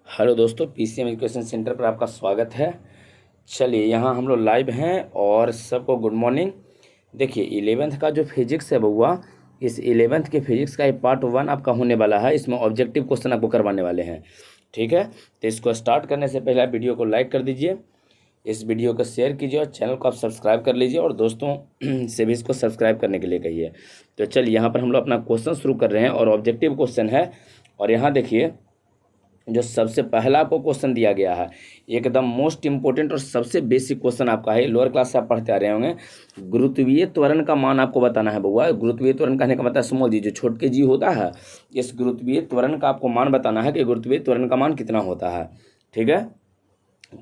Hello दोस्तों, PCM education centre पर आपका स्वागत है। चलिए, यहाँ हम लोग लाइव हैं और सबको गुड मॉर्निंग। देखिए, 11th का जो फिजिक्स है बउआ, इस 11th के फिजिक्स का ये पार्ट 1 आपका होने वाला है। इसमें ऑब्जेक्टिव क्वेश्चन आपको करवाने वाले हैं। ठीक है, तो इसको स्टार्ट करने से पहले आप वीडियो को लाइक कर दीजिए, इस वीडियो को शेयर कीजिए और चैनल को आप सब्सक्राइब कर लीजिए और दोस्तों से भी इसको सब्सक्राइब करने के लिए कहिए। तो चलिए, यहाँ पर हम लोग अपना क्वेश्चन शुरू कर रहे हैं और ऑब्जेक्टिव क्वेश्चन है। और यहाँ देखिए, जो सबसे पहला आपको क्वेश्चन दिया गया है, एकदम मोस्ट इंपोर्टेंट और सबसे बेसिक क्वेश्चन आपका है। लोअर क्लास से आप पढ़ते आ रहे होंगे। गुरुत्वीय त्वरण का मान आपको बताना है बउआ। गुरुत्वीय त्वरण कहने का मतलब स्मॉल जी, जो छोट के जी होता है, इस गुरुत्वीय त्वरण का आपको मान बताना है कि गुरुत्वीय त्वरण का मान कितना होता है। ठीक है,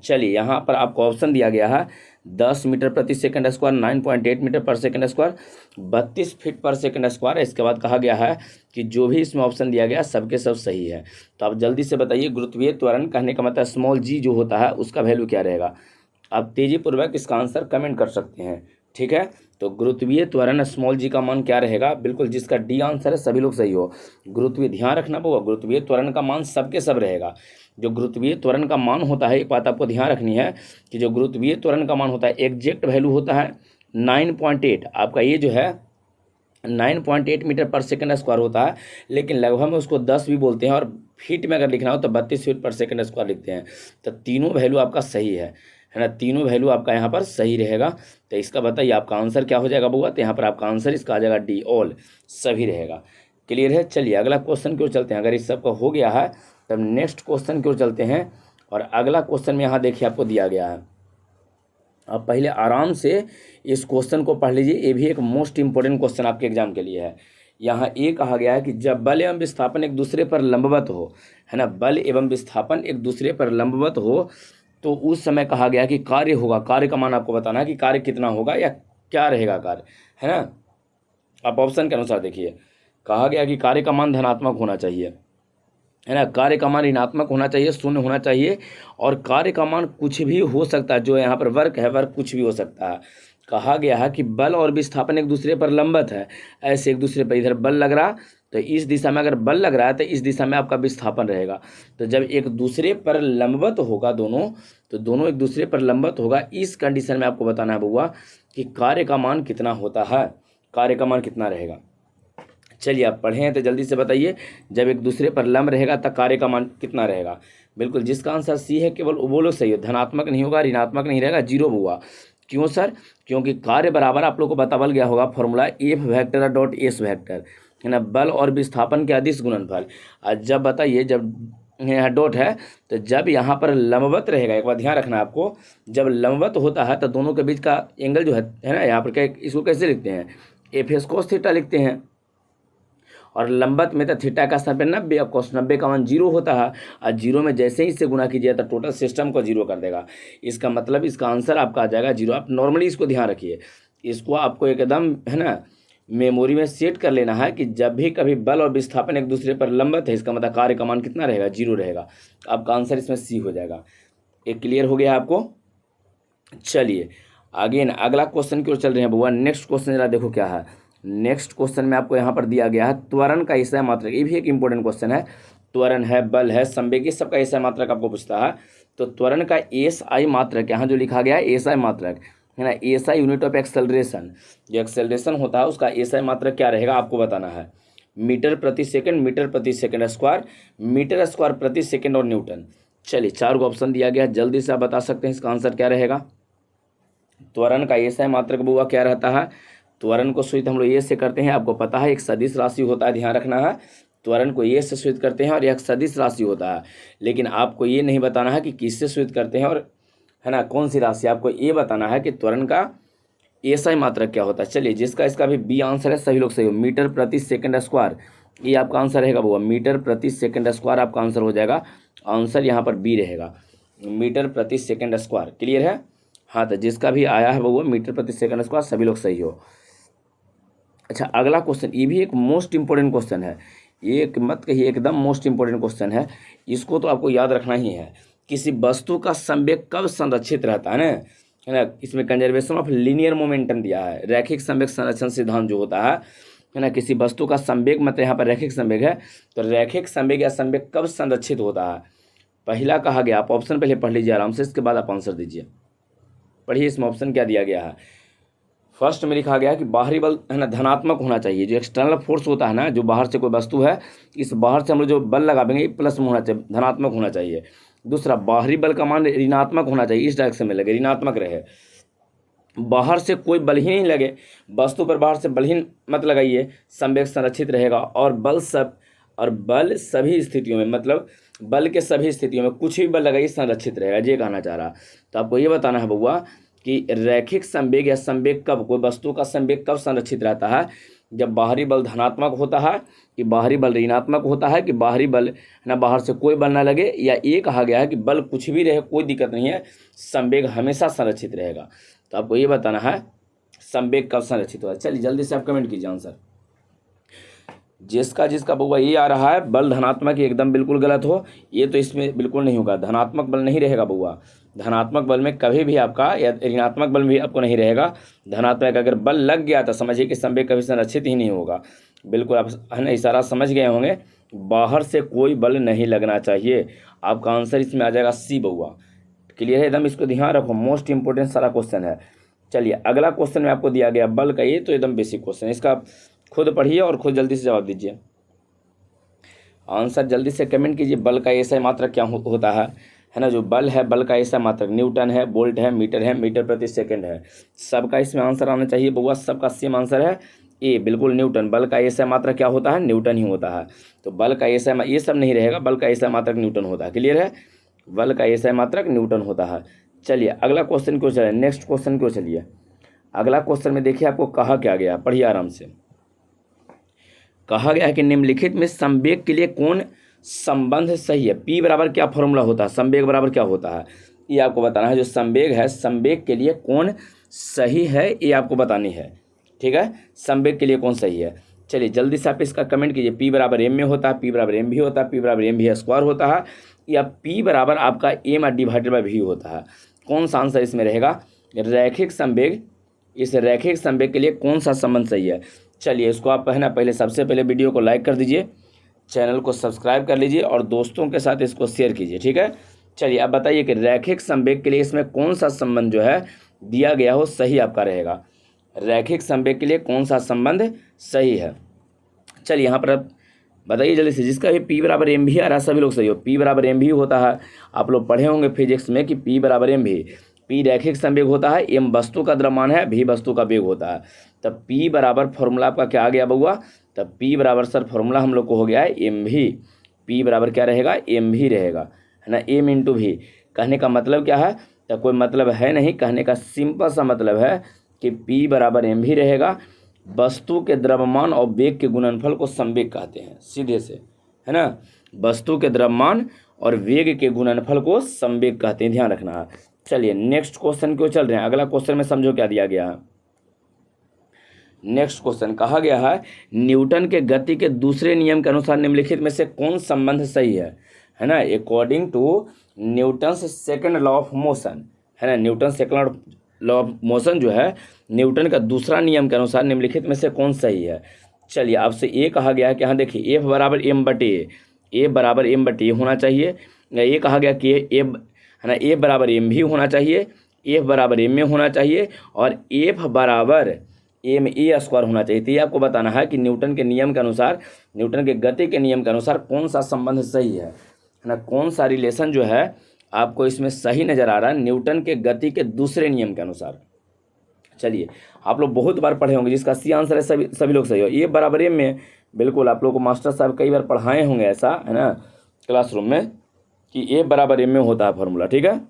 चलिए, यहाँ पर आपको ऑप्शन दिया गया है 10 मीटर प्रति सेकंड स्क्वायर, 9.8 मीटर पर सेकंड स्क्वायर, 32 फीट पर सेकंड स्क्वायर। इसके बाद कहा गया है कि जो भी इसमें ऑप्शन दिया गया सबके सब सही है। तो आप जल्दी से बताइए, गुरुत्वीय त्वरण कहने का मतलब स्मॉल जी जो होता है उसका वैल्यू क्या रहेगा। आप तेजीपूर्वक इसका आंसर कमेंट कर सकते हैं। ठीक है, तो गुरुत्वीय त्वरण स्मॉल जी का मान क्या रहेगा। बिल्कुल जिसका डी आंसर है सभी लोग सही हो। गुरुत्वीय, ध्यान रखना पड़ेगा, गुरुत्वीय त्वरण का मान सबके सब रहेगा। जो गुरुत्वीय त्वरण का मान होता है, एक बात आपको ध्यान रखनी है कि जो गुरुत्वीय त्वरण का मान होता है एग्जैक्ट वैल्यू होता है 9.8। आपका ये जो है 9.8 मीटर पर सेकंड स्क्वायर होता है, लेकिन लगभग में उसको 10 भी बोलते हैं और फीट में अगर लिखना हो तो 32 फीट पर सेकंड स्क्वायर लिखते हैं। तो तीनों वैल्यू आपका सही है ना। तीनों वैल्यू आपका यहाँ पर सही रहेगा। तो इसका बताइए आपका आंसर क्या हो जाएगा बउआ। तो यहाँ पर आपका आंसर इसका आ जाएगा डी, ऑल सभी रहेगा। क्लियर है। चलिए, अगला क्वेश्चन की ओर चलते हैं। अगर इस सबका हो गया है तब नेक्स्ट क्वेश्चन की ओर चलते हैं। और अगला क्वेश्चन में यहाँ देखिए आपको दिया गया है। आप पहले आराम से इस क्वेश्चन को पढ़ लीजिए, ये भी एक मोस्ट इंपॉर्टेंट क्वेश्चन आपके एग्जाम के लिए है। यहाँ ये कहा गया है कि जब बल एवं विस्थापन एक दूसरे पर लंबवत हो, है ना, बल एवं विस्थापन एक दूसरे पर लंबवत हो, तो उस समय कहा गया कि कार्य होगा। कार्य का मान आपको बताना है कि कार्य कितना होगा या क्या रहेगा कार्य, है ना। आप ऑप्शन के अनुसार देखिए, कहा गया कि कार्य का मान धनात्मक होना चाहिए, है ना, कार्य का मान ऋणात्मक होना चाहिए, शून्य होना चाहिए, और कार्य का मान कुछ भी हो सकता है। जो यहाँ पर वर्क है, वर्क कुछ भी हो सकता है। कहा गया है कि बल और विस्थापन एक दूसरे पर लंबवत है। ऐसे एक दूसरे पर इधर बल लग रहा तो इस दिशा में अगर बल लग रहा है तो इस दिशा में आपका विस्थापन रहेगा। तो जब एक दूसरे पर लंबवत होगा दोनों, तो दोनों एक दूसरे पर लंबवत होगा। इस कंडीशन में आपको बताना है बउआ कि कार्य का मान कितना होता है, कार्य का मान कितना रहेगा। चलिए, आप पढ़े हैं तो जल्दी से बताइए, जब एक दूसरे पर लंब रहेगा तब कार्य का मान कितना रहेगा। बिल्कुल जिसका आंसर सी है केवल वो लोग सही हो। धनात्मक नहीं होगा, ऋणात्मक नहीं रहेगा, जीरो हुआ। क्यों सर? क्योंकि कार्य बराबर आप लोग को बतावल गया होगा formula F vector dot S vector, है ना, बल और विस्थापन के अदिश गुणनफल। आज जब बताइए, जब यहाँ डॉट है तो जब यहाँ पर लंबवत रहेगा, एक बार ध्यान रखना आपको, जब लंबवत होता है तो दोनों के बीच का एंगल जो है ना, यहाँ पर क्या, इसको कैसे लिखते हैं, एफ एस कोस थीटा लिखते हैं। और लंबत में तो थीटा का स्थान पे 90 और कोस 90 का मान जीरो होता है। और जीरो में जैसे ही इससे गुना कीजिए तो टोटल सिस्टम को जीरो कर देगा। इसका मतलब इसका आंसर आपका आ जाएगा जीरो। आप नॉर्मली इसको ध्यान रखिए, इसको आपको एकदम, है ना, मेमोरी में सेट कर लेना है कि जब भी कभी बल और विस्थापन एक दूसरे पर लंबत है, इसका मतलब कार्य का मान कितना रहेगा, जीरो रहेगा। आपका आंसर इसमें सी हो जाएगा। एक क्लियर हो गया आपको। चलिए आगे ना अगला क्वेश्चन की ओर चल रहे हैं बुआ। नेक्स्ट क्वेश्चन जरा देखो क्या है। नेक्स्ट क्वेश्चन में आपको यहाँ पर दिया गया है त्वरण का एसआई मात्रक। ये भी एक इंपॉर्टेंट क्वेश्चन है। त्वरण है, बल है, संवेग, इस सबका एसआई मात्रक आपको पूछता है। तो त्वरण का एसआई मात्रक यहाँ जो लिखा गया है एसआई मात्रक, है ना, एसआई यूनिट ऑफ एक्सेलरेशन। जो एक्सेलरेशन होता है उसका एसआई मात्रक क्या रहेगा आपको बताना है। मीटर प्रति सेकंड, मीटर प्रति सेकंड स्क्वायर, मीटर स्क्वायर प्रति सेकंड और न्यूटन। चलिए, 4 को ऑप्शन दिया गया, जल्दी से आप बता सकते हैं इसका आंसर क्या रहेगा। त्वरण का एसआई मात्रक बुआ क्या रहता है। त्वरण को सूचित हम लोग ये से करते हैं, आपको पता है एक सदिश राशि होता है, ध्यान रखना है। त्वरण को ये से सूचित करते हैं और एक सदिश राशि होता है, लेकिन आपको ये नहीं बताना है कि किससे सूचित करते हैं और, है ना, कौन सी राशि। आपको ये बताना है कि त्वरण का एसआई मात्रक क्या होता है। चलिए, जिसका इसका भी बी आंसर है, सभी लोग सही हो। मीटर प्रति सेकंड स्क्वायर, ये आपका आंसर रहेगा बुआ। मीटर प्रति सेकंड स्क्वायर आपका आंसर हो जाएगा। आंसर यहाँ पर बी रहेगा, मीटर प्रति सेकंड स्क्वायर। क्लियर है। हाँ, तो जिसका भी आया है वो मीटर प्रति सेकंड स्क्वायर, सभी लोग सही हो। अच्छा, अगला क्वेश्चन, ये भी एक मोस्ट इंपॉर्टेंट क्वेश्चन है। एक मत कहिए, एकदम मोस्ट इंपॉर्टेंट क्वेश्चन है। इसको तो आपको याद रखना ही है। किसी वस्तु का संवेग कब संरक्षित रहता है ना। इसमें कंजर्वेशन ऑफ लीनियर मोमेंटम दिया है, रैखिक संवेग संरक्षण सिद्धांत जो होता है ना। किसी वस्तु का संवेग, मतलब यहाँ पर रैखिक संवेग है, तो रैखिक संवेग या संवेग कब संरक्षित होता है। पहला कहा गया, आप ऑप्शन पहले पढ़ लीजिए आराम से, इसके बाद आप आंसर दीजिए। पढ़िए इसमें ऑप्शन क्या दिया गया है। फर्स्ट में लिखा गया है कि बाहरी बल है ना धनात्मक होना चाहिए। जो एक्सटर्नल फोर्स होता है ना, जो बाहर से कोई वस्तु है, इस बाहर से हम लोग जो बल लगाएंगे प्लस में होना चाहिए, धनात्मक होना चाहिए। दूसरा, बाहरी बल का मान ऋणात्मक होना चाहिए, इस डायरेक्शन में लगे, ऋणात्मक रहे। बाहर से कोई बल ही नहीं लगे, वस्तु पर बाहर से बल ही मत लगाइए, संवेग संरक्षित रहेगा। और बल सभी स्थितियों में, मतलब बल के सभी स्थितियों में कुछ भी बल लगाइए संरक्षित रहेगा, ये कहना चाह रहा। तो आपको ये बताना है बउआ कि रैखिक संवेग या संवेग कब, कोई वस्तु का संवेग कब संरक्षित रहता है, जब बाहरी बल धनात्मक होता है, कि बाहरी बल ऋणात्मक होता है, कि बाहरी बल ना बाहर से कोई बल ना लगे, या ये कहा गया है कि बल कुछ भी रहे कोई दिक्कत नहीं है, संवेग हमेशा संरक्षित रहेगा। तो आपको ये बताना है संवेग कब संरक्षित हुआ। चलिए जल्दी से आप कमेंट कीजिए आंसर। जिसका बउआ ये आ रहा है बल धनात्मक, एकदम बिल्कुल गलत हो, ये तो इसमें बिल्कुल नहीं होगा। धनात्मक बल नहीं रहेगा बउआ, धनात्मक बल में कभी भी आपका, या ऋणात्मक बल भी आपको नहीं रहेगा। धनात्मक अगर बल लग गया तो समझिए कि संवेग कभी संरक्षित ही नहीं होगा। बिल्कुल आप है ना इशारा समझ गए होंगे, बाहर से कोई बल नहीं लगना चाहिए। आपका आंसर इसमें आ जाएगा सी बउआ। क्लियर है एकदम, इसको ध्यान रखो, मोस्ट इंपोर्टेंट सारा क्वेश्चन है। चलिए अगला क्वेश्चन में आपको दिया गया बल का, ये तो एकदम बेसिक क्वेश्चन है, इसका खुद पढ़िए और खुद जल्दी से जवाब दीजिए। आंसर जल्दी से कमेंट कीजिए। बल का ऐसा मात्रक क्या होता है ना, जो बल है बल का ऐसा मात्रक न्यूटन है, वोल्ट है, मीटर प्रति सेकंड है। सबका इसमें आंसर आना चाहिए बउआ, सबका सेम आंसर है ए, बिल्कुल न्यूटन। बल का ऐसा मात्रक क्या होता है, न्यूटन ही होता है। तो बल का ऐसा, ये सब नहीं रहेगा, बल का ऐसा मात्रक न्यूटन होता है। क्लियर है, बल का ऐसा मात्रक न्यूटन होता है। चलिए अगला क्वेश्चन क्यों चलिए, नेक्स्ट क्वेश्चन क्यों चलिए। अगला क्वेश्चन में देखिए आपको कहा क्या गया, पढ़िए आराम से। कहा गया है कि निम्नलिखित में संवेग के लिए कौन संबंध सही है। पी बराबर क्या फॉर्मूला होता है, संवेग बराबर क्या होता है, ये आपको बताना है। जो संवेग है, संवेग के लिए कौन सही है, ये आपको बतानी है। ठीक है, संवेग के लिए कौन सही है। चलिए जल्दी से आप इसका कमेंट कीजिए। पी बराबर एम में होता है, पी बराबर एम भी होता है, पी बराबर एम भी स्क्वायर होता है, या पी बराबर आपका एम डिवाइडेड बाई भी होता है। कौन सा आंसर इसमें रहेगा। रैखिक संवेग, इस रैखिक संवेग के लिए कौन सा संबंध सही है। चलिए इसको आप है ना पहले, सबसे पहले वीडियो को लाइक कर दीजिए, चैनल को सब्सक्राइब कर लीजिए और दोस्तों के साथ इसको शेयर कीजिए। ठीक है, चलिए अब बताइए कि रैखिक संवेग के लिए इसमें कौन सा संबंध जो है दिया गया हो सही आपका रहेगा। रैखिक संवेग के लिए कौन सा संबंध सही है। चलिए यहाँ पर अब बताइए जल्दी से, जिसका भी पी बराबर एम भी आ रहा है सभी लोग सही हो। पी बराबर एम भी होता है, आप लोग पढ़े होंगे फिजिक्स में कि पी बराबर एम भी। पी रैखिक संवेग होता है, एम वस्तु का द्रव्यमान है, भी वस्तु का वेग होता है। तब पी बराबर फॉर्मूला आपका क्या आ गया बउआ, तब पी बराबर सर फॉर्मूला हम लोग को हो गया है एम भी। पी बराबर क्या रहेगा, एम भी रहेगा, है ना, एम इंटू भी। कहने का मतलब क्या है, तो कोई मतलब है नहीं, कहने का सिंपल सा मतलब है कि पी बराबर एम भी रहेगा। वस्तु के द्रव्यमान और वेग के गुणनफल को संवेग कहते हैं, सीधे से, है ना। वस्तु के द्रव्यमान और वेग के गुणनफल को संवेग कहते हैं, ध्यान रखना है। चलिए नेक्स्ट क्वेश्चन क्यों चल रहे हैं, अगला क्वेश्चन में समझो क्या दिया गया है। नेक्स्ट क्वेश्चन कहा गया है न्यूटन के गति के दूसरे नियम के अनुसार निम्नलिखित में से कौन संबंध सही है ना। According to Newton's second law of motion, है ना, Newton second law of motion जो है न्यूटन का दूसरा नियम के अनुसार निम्नलिखित में से कौन सही है। चलिए आपसे ये कहा गया है कि हाँ देखिए एफ बराबर एम बटे ए बराबर एम बटे होना चाहिए। ये कहा गया कि एफ है ना, ए बराबर एम भी होना चाहिए, एफ बराबर एम में होना चाहिए, और एफ बराबर एम ए स्क्वायर होना चाहिए। तो ये आपको बताना है कि न्यूटन के नियम के अनुसार, न्यूटन के गति के नियम के अनुसार कौन सा संबंध सही है ना, कौन सा रिलेशन जो है आपको इसमें सही नज़र आ रहा है न्यूटन के गति के दूसरे नियम के अनुसार। चलिए आप लोग बहुत बार पढ़े होंगे, जिसका सी आंसर है सभी लोग सही हो। ए बराबर एम में बिल्कुल आप लोग को मास्टर साहब कई बार पढ़ाए होंगे ऐसा, है ना, क्लासरूम में, कि ए बराबर एम में होता है फॉर्मूला। ठीक है,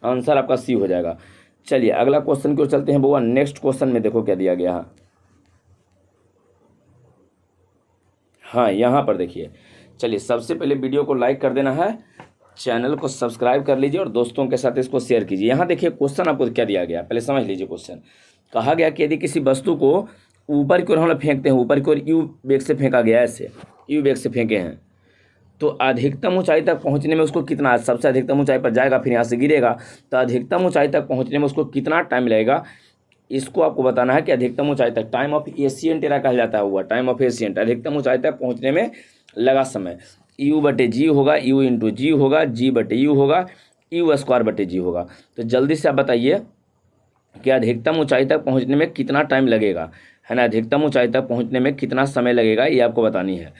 आंसर आपका सी हो जाएगा। चलिए अगला क्वेश्चन क्यों चलते हैं बुआ। नेक्स्ट क्वेश्चन में देखो क्या दिया गया है। हाँ यहाँ पर देखिए, चलिए सबसे पहले वीडियो को लाइक कर देना है, चैनल को सब्सक्राइब कर लीजिए और दोस्तों के साथ इसको शेयर कीजिए। यहाँ देखिए क्वेश्चन आपको क्या दिया गया, पहले समझ लीजिए क्वेश्चन। कहा गया कि यदि किसी वस्तु को ऊपर की ओर हम लोग फेंकते हैं, ऊपर की ओर यू वेग से फेंका गया, ऐसे यू वेग से फेंके हैं, तो अधिकतम ऊंचाई तक पहुंचने में उसको कितना, सबसे अधिकतम ऊंचाई पर जाएगा फिर यहाँ से गिरेगा, तो अधिकतम ऊंचाई तक पहुंचने में उसको कितना टाइम लगेगा, इसको आपको बताना है कि अधिकतम ऊंचाई तक, टाइम ऑफ एशियंट एरा कहा जाता है हुआ, टाइम ऑफ एशियंट, अधिकतम ऊंचाई तक पहुंचने में लगा समय। यू बटे जी होगा, यू इंटू जी होगा, जी बटे यू होगा, यू स्क्वायर बटे जी होगा। तो जल्दी से आप बताइए कि अधिकतम ऊंचाई तक पहुंचने में कितना टाइम लगेगा, है ना। अधिकतम ऊंचाई तक पहुंचने में कितना समय लगेगा ये आपको बतानी है।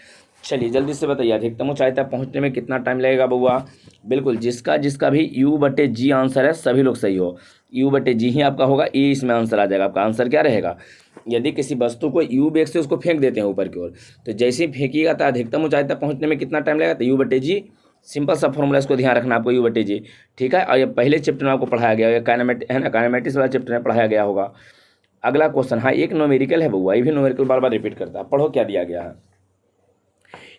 चलिए जल्दी से बताइए अधिकतम ऊंचाई तक पहुंचने में कितना टाइम लगेगा बउआ। बिल्कुल, जिसका जिसका भी यू बटे जी आंसर है सभी लोग सही हो। यू बटे जी ही आपका होगा, ई इसमें आंसर आ जाएगा। आपका आंसर क्या रहेगा, यदि किसी वस्तु को यू वेग से उसको फेंक देते हैं ऊपर की ओर, तो जैसे ही फेंकिएगा तो अधिकतम ऊंचाई तक पहुंचने में कितना टाइम लगेगा, तो यू बटे जी। सिंपल सा फॉर्मूला, इसको ध्यान रखना आपको, यू बटे जी। ठीक है, और ये पहले चैप्टर में आपको पढ़ाया गया है, काइनेमेटिक्स है ना, काइनेमेटिक्स वाला चैप्टर में पढ़ाया गया होगा। अगला क्वेश्चन, हाँ एक न्यूमेरिकल है बउआ, ये भी न्यूमेरिकल बार बार रिपीट करता है। पढ़ो क्या दिया गया है।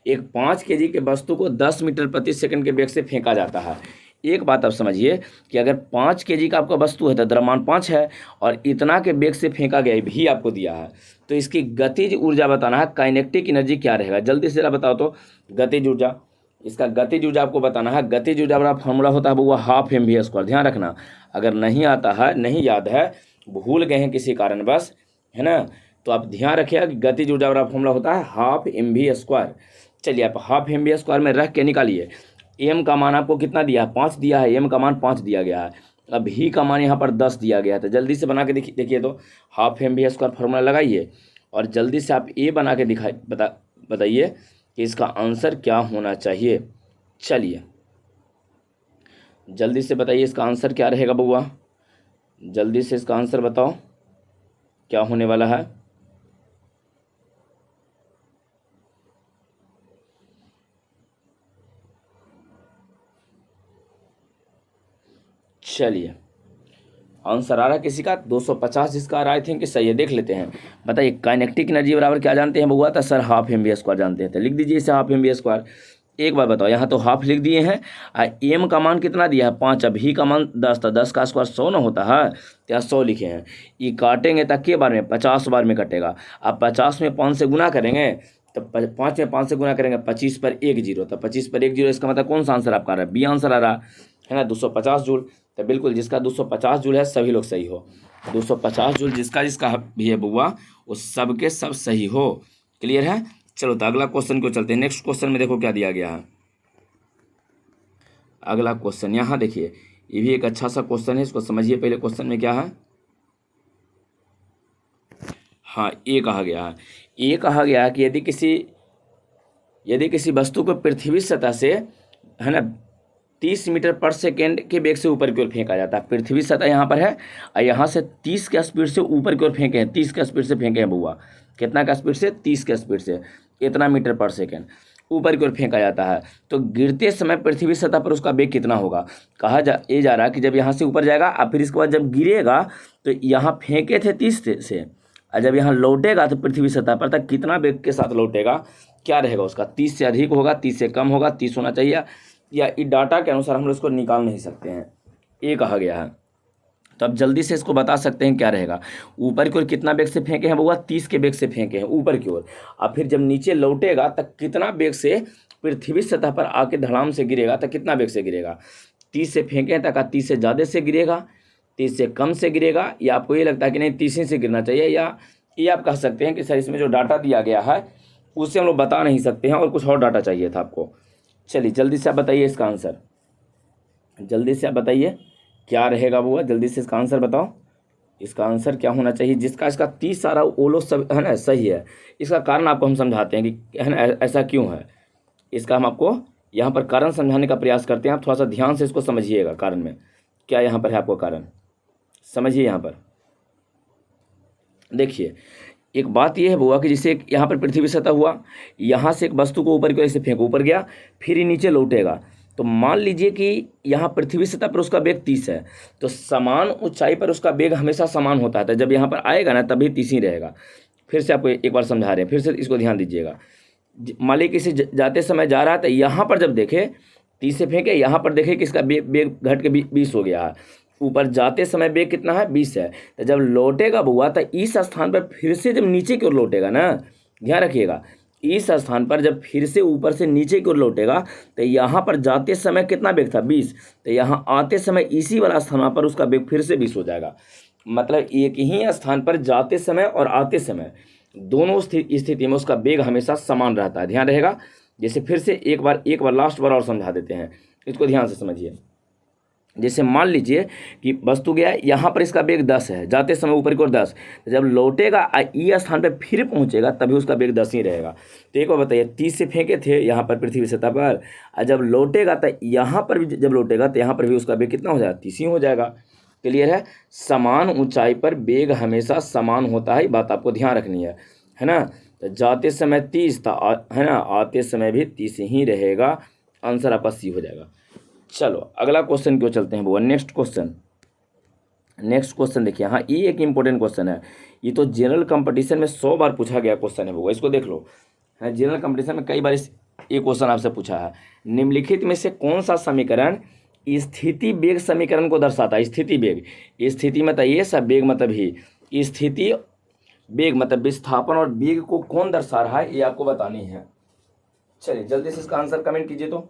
एक 5 केजी के वस्तु को 10 मीटर प्रति सेकंड के वेग से फेंका जाता है। एक बात आप समझिए कि अगर 5 केजी का आपका वस्तु है तो द्रव्यमान 5 है, और इतना के वेग से फेंका गया भी आपको दिया है, तो इसकी गतिज ऊर्जा बताना है, काइनेटिक एनर्जी क्या रहेगा। जल्दी से जरा बताओ तो, गतिज ऊर्जा, इसका गतिज ऊर्जा आपको बताना है। गतिज ऊर्जा वाला फॉर्मूला होता है वो हाफ एम वी स्क्वायर। ध्यान रखना, अगर नहीं आता है, नहीं याद है, भूल गए हैं किसी कारणवश, है ना, तो आप ध्यान रखिएगा कि गतिज ऊर्जा वाला फॉर्मूला होता है हाफ एम वी स्क्वायर। चलिए आप हाफ एम वी स्क्वायर में रख के निकालिए। एम का मान आपको कितना दिया है, 5 दिया है, एम का मान 5 दिया गया है, अब ही का मान यहाँ पर 10 दिया गया है। तो जल्दी से बना के देखिए तो, half m v square formula लगाइए और जल्दी से आप ए बना के बताइए कि इसका आंसर क्या होना चाहिए। चलिए जल्दी से बताइए इसका आंसर क्या रहेगा बउआ, जल्दी से इसका आंसर बताओ क्या होने वाला है। चलिए आंसर आ रहा है किसी का 250, जिसका आ रहा है आई थिंक सही है, देख लेते हैं। बताइए काइनेटिक एनर्जी बराबर क्या जानते हैं बउआ, तो sir half m v square जानते हैं, तो लिख दीजिए इसे हाफ एम वी स्क्वायर। एक बार बताओ, यहाँ तो हाफ लिख दिए हैं, एम का मान कितना दिया है 5, अब ही का मान 10 था, 10 का स्क्वायर 100 ना होता है, तो यहाँ 100 लिखे हैं। ये काटेंगे तक के बार में 50 बार में कटेगा। अब 50 में 5 से गुना करेंगे तो 5 में 5 से गुना करेंगे, 25 पर 1 जीरो, तो 25 पर 1 जीरो, इसका मतलब कौन सा आंसर आपका आ रहा है, बी आंसर आ रहा है ना, 250 जूल। तो बिल्कुल जिसका 250 जूल है सभी लोग सही हो। 250 जूल जिसका जिसका भी है बुआ वो सब के सब सही हो। क्लियर है। चलो तो अगला क्वेश्चन को चलते हैं। नेक्स्ट क्वेश्चन में देखो क्या दिया गया है। अगला क्वेश्चन यहाँ देखिए, ये भी एक अच्छा सा क्वेश्चन है, इसको समझिए पहले। क्वेश्चन में क्या है, हाँ ये कहा गया है, ये कहा गया है कि यदि किसी वस्तु को पृथ्वी सतह से, है ना, 30 मीटर पर सेकेंड के वेग से ऊपर की ओर फेंका जाता है। पृथ्वी सतह यहाँ पर है और यहाँ से 30 के स्पीड से ऊपर की ओर फेंके हैं, 30 के स्पीड से फेंके हैं बुआ। कितना का स्पीड से, 30 के स्पीड से, इतना मीटर पर सेकेंड ऊपर की ओर फेंका जाता है, तो गिरते समय पृथ्वी सतह पर उसका वेग कितना होगा। ये जा रहा है कि जब यहाँ से ऊपर जाएगा और फिर इसके बाद जब गिरेगा तो यहाँ फेंके थे 30 से, और जब यहाँ लौटेगा तो पृथ्वी सतह पर तक कितना वेग के साथ लौटेगा, क्या रहेगा उसका। 30 से अधिक होगा, 30 से कम होगा, 30 होना चाहिए, या इस डाटा के अनुसार हम लोग इसको निकाल नहीं सकते हैं, ये कहा गया है। तो अब जल्दी से इसको बता सकते हैं क्या रहेगा। ऊपर की ओर कितना वेग से फेंके हैं बउआ, 30 के वेग से फेंके हैं ऊपर की ओर, और फिर जब नीचे लौटेगा तब कितना वेग से पृथ्वी सतह पर आके धड़ाम से गिरेगा, तो कितना वेग से गिरेगा। 30 से फेंके तक 30 से ज़्यादा से गिरेगा, 30 से कम से गिरेगा, या आपको ये लगता है कि नहीं 30 ही से गिरना चाहिए, या ये आप कह सकते हैं कि सर इसमें जो डाटा दिया गया है उससे हम लोग बता नहीं सकते हैं और कुछ और डाटा चाहिए था आपको। चलिए जल्दी से आप बताइए इसका आंसर, जल्दी से आप बताइए क्या रहेगा बुआ, जल्दी से इसका आंसर बताओ। इसका आंसर क्या होना चाहिए, जिसका इसका 30 सारा ओलो सब है ना सही है। इसका कारण आपको हम समझाते हैं कि है ना ऐसा क्यों है, इसका हम आपको यहाँ पर कारण समझाने का प्रयास करते हैं। आप थोड़ा सा ध्यान से इसको समझिएगा, कारण में क्या यहाँ पर है आपको कारण समझिए। यहाँ पर देखिए एक बात यह है बुआ कि जैसे यहाँ पर पृथ्वी सतह हुआ, यहाँ से एक वस्तु को ऊपर की ओर ऐसे फेंक, ऊपर गया फिर ही नीचे लौटेगा, तो मान लीजिए कि यहाँ पृथ्वी सतह पर उसका वेग 30 है, तो समान ऊंचाई पर उसका वेग हमेशा समान होता है, तो जब यहाँ पर आएगा ना तभी 30 ही रहेगा। फिर से आपको एक बार समझा रहे हैं, फिर से इसको ध्यान दीजिएगा। मान लीजिए किसी जाते समय जा रहा है, तो यहाँ पर जब देखे 30 से फेंके, यहाँ पर देखे कि इसका वेग घट के 20 हो गया है, ऊपर जाते समय वेग कितना है 20 है, तो जब लौटेगा बुआ तो इस स्थान पर फिर से जब नीचे की ओर लौटेगा ना, ध्यान रखिएगा, इस स्थान पर जब फिर से ऊपर से नीचे की ओर लौटेगा तो यहाँ पर जाते समय कितना वेग था 20, तो यहाँ आते समय इसी वाला स्थान पर उसका वेग फिर से 20 हो जाएगा। मतलब एक ही स्थान पर जाते समय और आते समय दोनों स्थिति में उसका वेग हमेशा समान रहता है, ध्यान रहेगा। जैसे फिर से एक बार लास्ट बार और समझा देते हैं, इसको ध्यान से समझिए। जैसे मान लीजिए कि वस्तु गया यहाँ पर, इसका वेग 10 है, जाते समय ऊपर की ओर 10, जब लौटेगा ई स्थान पर फिर पहुँचेगा तभी उसका वेग 10 ही रहेगा। तो एक बार बताइए, 30 से फेंके थे यहाँ पर पृथ्वी सतह पर, और जब लौटेगा तो यहाँ पर भी, जब लौटेगा तो यहाँ पर भी उसका वेग कितना हो जाएगा, 30 ही हो जाएगा। क्लियर है। समान ऊंचाई पर वेग हमेशा समान होता है, बात आपको ध्यान रखनी है ना। तो जाते समय 30 था, है ना, आते समय भी 30 ही रहेगा। आंसर आपका सी हो जाएगा। चलो अगला क्वेश्चन क्यों चलते हैं वो, नेक्स्ट क्वेश्चन देखिए। हाँ, ये एक इंपॉर्टेंट क्वेश्चन है, ये तो जनरल कंपटीशन में 100 बार पूछा गया क्वेश्चन है वो, इसको देख लो। है, जनरल कंपटीशन में कई बार ये क्वेश्चन आपसे पूछा है। निम्नलिखित में से कौन सा समीकरण स्थिति वेग समीकरण को दर्शाता है? स्थिति वेग, स्थिति मतलब ये सब, वेग मतलब ही, स्थिति वेग मतलब विस्थापन और वेग को कौन दर्शा रहा है, ये आपको बतानी है। चलिए जल्दी से इसका आंसर कमेंट कीजिए। तो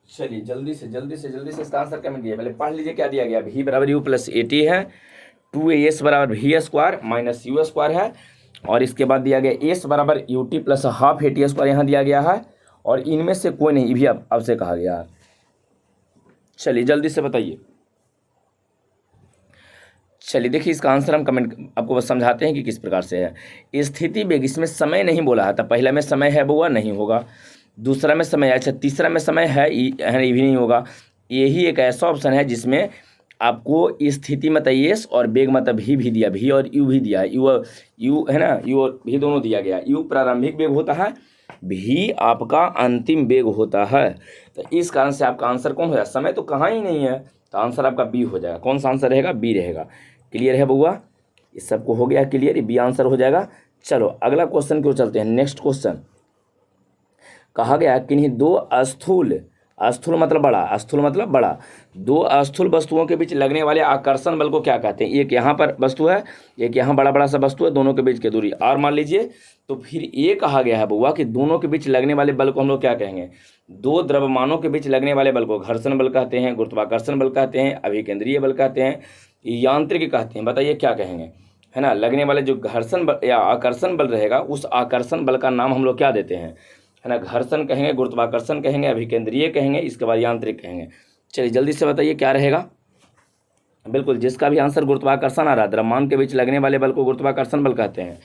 चलिए जल्दी से इसका आंसर कमेंट कीजिए। पहले पढ़ लीजिए क्या दिया गया। v बराबर u प्लस ए टी है, 2as बराबर v square minus u square है, और इसके बाद दिया गया s बराबर u t plus half a t square यहाँ दिया गया है, और इनमें से कोई नहीं, भी आपसे कहा गया है। चलिए जल्दी से बताइए। चलिए देखिए इसका आंसर हम कमेंट आपको बस समझाते हैं कि किस प्रकार से है। स्थिति वेग, इसमें समय नहीं बोला है, तो पहला में समय है वो नहीं होगा, दूसरा में समय, अच्छा तीसरा में समय है ये भी नहीं होगा। यही एक ऐसा ऑप्शन है जिसमें आपको स्थिति मतलब एस और वेग मतलब भी दिया, भी और यू भी दिया है। यू है ना, यू और भी दोनों दिया गया। यू प्रारंभिक वेग होता है, भी आपका अंतिम वेग होता है। तो इस कारण से आपका आंसर कौन हो जाएगा, समय तो कहाँ ही नहीं है, तो आंसर आपका बी हो जाएगा। कौन सा आंसर रहेगा, बी रहेगा। क्लियर है बउआ, इस सबको हो गया क्लियर, बी आंसर हो जाएगा। चलो अगला क्वेश्चन क्यों चलते हैं। नेक्स्ट क्वेश्चन कहा गया किन्हीं दो स्थूल मतलब बड़ा, दो स्थूल वस्तुओं के बीच लगने वाले आकर्षण बल को क्या कहते हैं। एक यहाँ पर वस्तु है, एक यहाँ बड़ा सा वस्तु है, दोनों के बीच की दूरी r मान लीजिए। तो फिर ये कहा गया है बउआ कि दोनों के बीच लगने वाले बल को हम लोग क्या कहेंगे। दो द्रव्यमानों के बीच लगने वाले बल को घर्षण बल कहते हैं, गुरुत्वाकर्षण बल कहते हैं, अभिकेंद्रीय बल कहते हैं, यांत्रिक कहते हैं। बताइए क्या कहेंगे, है ना। लगने वाले जो घर्षण बल या आकर्षण बल रहेगा, उस आकर्षण बल का नाम हम लोग क्या देते हैं, है ना। घर्षण कहेंगे, गुरुत्वाकर्षण कहेंगे, अभिकेंद्रीय कहेंगे, इसके बाद यांत्रिक कहेंगे। चलिए जल्दी से बताइए क्या रहेगा। बिल्कुल, जिसका भी आंसर गुरुत्वाकर्षण आ रहा है, द्रव्यमान के बीच लगने वाले बल को गुरुत्वाकर्षण बल कहते हैं।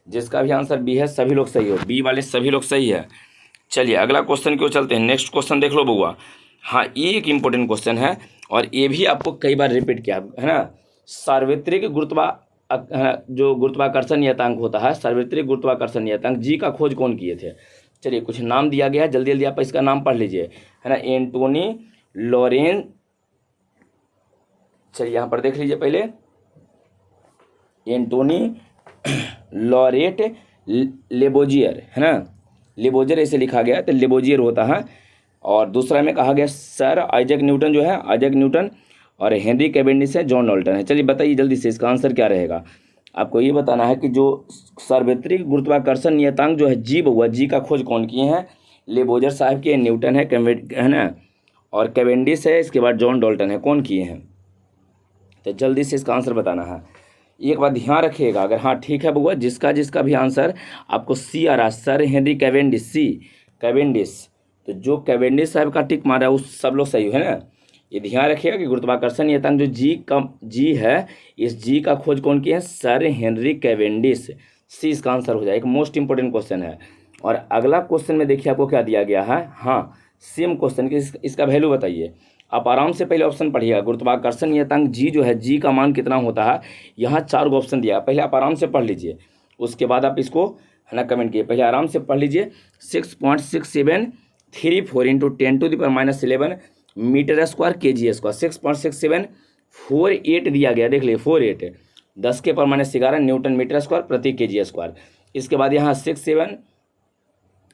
जिसका भी आंसर बी है, सभी लोग सही हो, बी वाले सभी लोग सही है। चलिए अगला क्वेश्चन क्यों चलते हैं। नेक्स्ट क्वेश्चन देख लो बउआ। हाँ, ये एक इंपॉर्टेंट क्वेश्चन है, और ये भी आपको कई बार रिपीट किया है ना। सार्वत्रिक जो गुरुत्वाकर्षण नियतांक होता है, सार्वत्रिक गुरुत्वाकर्षण नियतांक जी का खोज कौन किए थे। चलिए कुछ नाम दिया गया है, जल्दी आप इसका नाम पढ़ लीजिए, है ना। एंटोनी लॉरेंस, चलिए यहाँ पर देख लीजिए पहले, एंटोनी लॉरेट लेबोजियर, है ना, लेबोजियर ऐसे लिखा गया तो लेबोजियर होता है। और दूसरा में कहा गया सर आइजैक न्यूटन, जो है आइजैक न्यूटन, और हेनरी कैवेंडिश है, जॉन डाल्टन है। चलिए बताइए जल्दी से इसका आंसर क्या रहेगा। आपको ये बताना है कि जो सार्वत्रिक गुरुत्वाकर्षण नियतांक जो है जी बउआ, जी का खोज कौन किए हैं। लेबोजर साहब के, न्यूटन है ना, और कैवेंडिश है, इसके बाद जॉन डाल्टन है, कौन किए हैं। तो जल्दी से इसका आंसर बताना है। एक बात ध्यान रखिएगा, अगर हाँ ठीक है बउआ, जिसका भी आंसर आपको सी आ रहा है, सर हेनरी कैवेंडिश, सी कैवेंडिश, तो जो कैवेंडिश साहब का टिक मारा है उस सब लोग सही है ना। ये ध्यान रखिएगा कि गुरुत्वाकर्षण नियतांक जो जी है, इस जी का खोज कौन किए हैं, सर हेनरी कैवेंडिश, सी इसका आंसर हो जाए। एक मोस्ट इंपोर्टेंट क्वेश्चन है। और अगला क्वेश्चन में देखिए आपको क्या दिया गया है। हाँ, सेम क्वेश्चन की इसका वैल्यू बताइए। आप आराम से पहले ऑप्शन पढ़िएगा। गुरुत्वाकर्षण नियतांक जी जो है, जी का मान कितना होता है, यहाँ 4 ऑप्शन दिया, पहले आप आराम से पढ़ लीजिए, उसके बाद आप इसको, है ना, कमेंट कीजिए। पहले आराम से पढ़ लीजिए। 6.6734 into 10⁻11 metre square kg square, 6.6748 दिया गया, देख लीजिए 48, 10⁻11 न्यूटन मीटर स्क्वायर प्रति kg स्क्वायर। इसके बाद यहाँ